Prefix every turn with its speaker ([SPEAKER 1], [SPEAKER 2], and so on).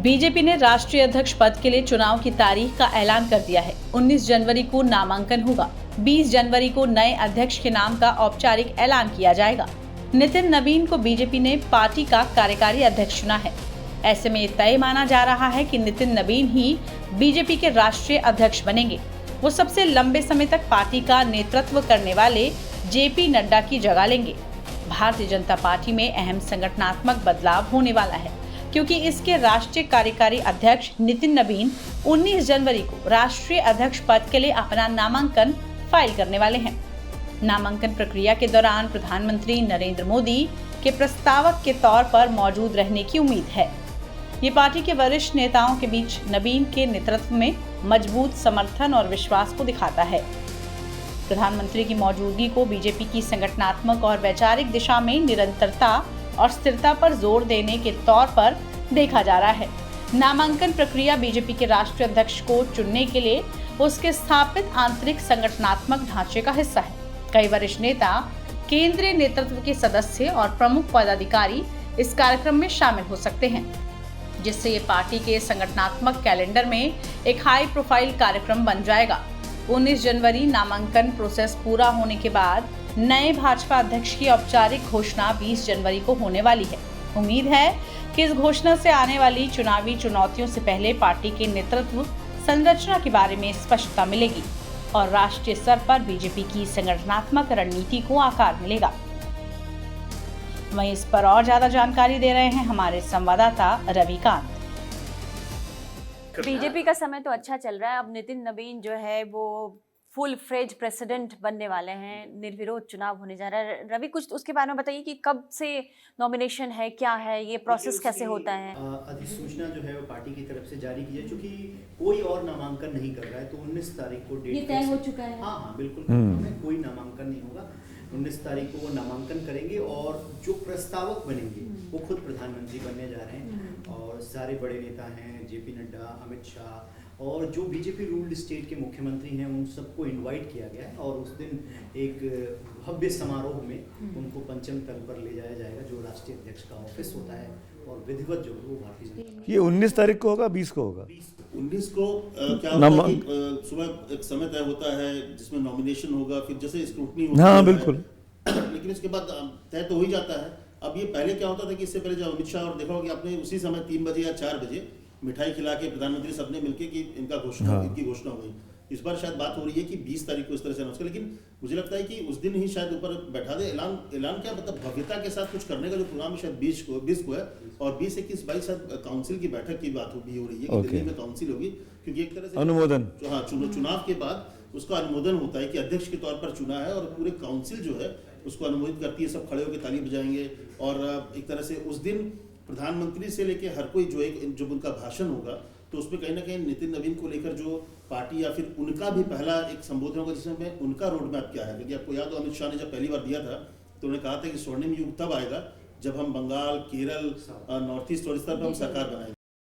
[SPEAKER 1] BJP ने राष्ट्रीय अध्यक्ष पद के लिए चुनाव की तारीख का ऐलान कर दिया है। 19 जनवरी को नामांकन होगा। 20 जनवरी को नए अध्यक्ष के नाम का औपचारिक ऐलान किया जाएगा। नितिन नवीन को बीजेपी ने पार्टी का कार्यकारी अध्यक्ष चुना है। ऐसे में तय माना जा रहा है कि नितिन नवीन ही बीजेपी के राष्ट्रीय अध्यक्ष बनेंगे। वो सबसे लंबे समय तक पार्टी का नेतृत्व करने वाले जेपी नड्डा की जगह लेंगे। भारतीय जनता पार्टी में अहम संगठनात्मक बदलाव होने वाला है, क्योंकि इसके राष्ट्रीय कार्यकारी अध्यक्ष नितिन नवीन 19 जनवरी को राष्ट्रीय अध्यक्ष पद के लिए अपना नामांकन फाइल करने वाले हैं। नामांकन प्रक्रिया के दौरान प्रधानमंत्री नरेंद्र मोदी के प्रस्तावक के तौर पर मौजूद रहने की उम्मीद है। ये पार्टी के वरिष्ठ नेताओं के बीच नवीन के नेतृत्व में मजबूत समर्थन और विश्वास को दिखाता है। प्रधानमंत्री की मौजूदगी को बीजेपी की संगठनात्मक और वैचारिक दिशा में निरंतरता और स्थिरता पर जोर देने के तौर पर देखा जा रहा है। नामांकन प्रक्रिया बीजेपी के राष्ट्रीय अध्यक्ष को चुनने के लिए उसके स्थापित आंतरिक संगठनात्मक ढांचे का हिस्सा है। कई वरिष्ठ नेता, केंद्रीय नेतृत्व के सदस्य और प्रमुख पदाधिकारी इस कार्यक्रम में शामिल हो सकते हैं, जिससे ये पार्टी के संगठनात्मक कैलेंडर में एक हाई प्रोफाइल कार्यक्रम बन जाएगा। 19 जनवरी नामांकन प्रोसेस पूरा होने के बाद नए भाजपा अध्यक्ष की औपचारिक घोषणा 20 जनवरी को होने वाली है। उम्मीद है कि इस घोषणा से आने वाली चुनावी चुनौतियों से पहले पार्टी के नेतृत्व संरचना के बारे में स्पष्टता मिलेगी और राष्ट्रीय स्तर पर बीजेपी की संगठनात्मक रणनीति को आकार मिलेगा। वहीं इस पर और ज्यादा जानकारी दे रहे हैं हमारे संवाददाता रविकांत।
[SPEAKER 2] बीजेपी का समय तो अच्छा चल रहा है। अब नितिन नवीन जो है वो फुल फ्रेज प्रेसिडेंट बनने वाले हैं। निर्विरोध चुनाव होने जा रहा है। रवि, कुछ उसके बारे में बताइए कि कब से नॉमिनेशन है, क्या है, ये प्रोसेस कैसे होता है?
[SPEAKER 3] अधिसूचना जो है वो पार्टी की तरफ से जारी की है, चूंकि कोई और नामांकन नहीं कर रहा है तो 19 तारीख को डेट
[SPEAKER 2] तय हो चुका है।
[SPEAKER 3] हाँ, बिल्कुल कोई नामांकन नहीं होगा। 19 तारीख को वो नामांकन करेंगे और जो प्रस्तावक बनेंगे वो खुद प्रधानमंत्री बनने जा रहे हैं। और सारे बड़े नेता हैं, जेपी नड्डा, अमित शाह और जो बीजेपी रूल्ड स्टेट के मुख्यमंत्री हैं, उन सबको इनवाइट किया गया है और उस दिन एक भव्य समारोह में उनको पंचम तल पर ले जाया जाएगा, जो राष्ट्रीय अध्यक्ष का ऑफिस होता है, और विधिवत जो वो भारतीय जनता।
[SPEAKER 4] ये 19 तारीख को होगा, 20 को होगा?
[SPEAKER 5] 19 को क्या होगा कि सुबह एक समय तय होता है जिसमें नॉमिनेशन होगा, फिर जैसे स्क्रूटनी होती है।
[SPEAKER 4] हाँ, बिल्कुल।
[SPEAKER 5] लेकिन इसके बाद तय तो हो ही जाता है। अब ये पहले क्या होता था कि इससे पहले जब अमित शाह और देखा होगा कि आपने उसी समय 3 बजे या 4 बजे मिठाई खिला के प्रधानमंत्री सबने मिलके कि इनका घोषणा इनकी घोषणा हुई। इस बार शायद बात हो रही है कि 20 तारीख को इस तरह से अनाउंस कर, लेकिन मुझे लगता है कि उस दिन ही शायद ऊपर बैठा दे। ऐलान क्या मतलब भव्यता के साथ कुछ करने का जो प्रोग्राम शायद 20 को है और 20, 21, 22 शायद काउंसिल की बैठक की बात हो रही है कि दिल्ली में काउंसिल होगी, क्योंकि एक तरह से अनुमोदन, हाँ, चुनाव के बाद उसका अनुमोदन होता है कि अध्यक्ष के तौर पर चुना है और पूरे काउंसिल जो है उसको अनुमोदित करती है। सब खड़े होकर ताली बजाएंगे और एक तरह से उस दिन प्रधानमंत्री से लेके हर कोई जो उनका भाषण होगा तो उसमें कहीं ना कहीं नितिन नवीन को लेकर जो पार्टी या फिर उनका भी पहला एक संबोधन होगा, जिसमें उनका रोड मैप क्या है। क्योंकि आपको याद हो अमित शाह ने जब पहली बार दिया था तो उन्होंने कहा था कि स्वर्णिम युग तब आएगा जब हम बंगाल, केरल, नॉर्थ ईस्ट और इस तरफ हम सरकार बनाएंगे।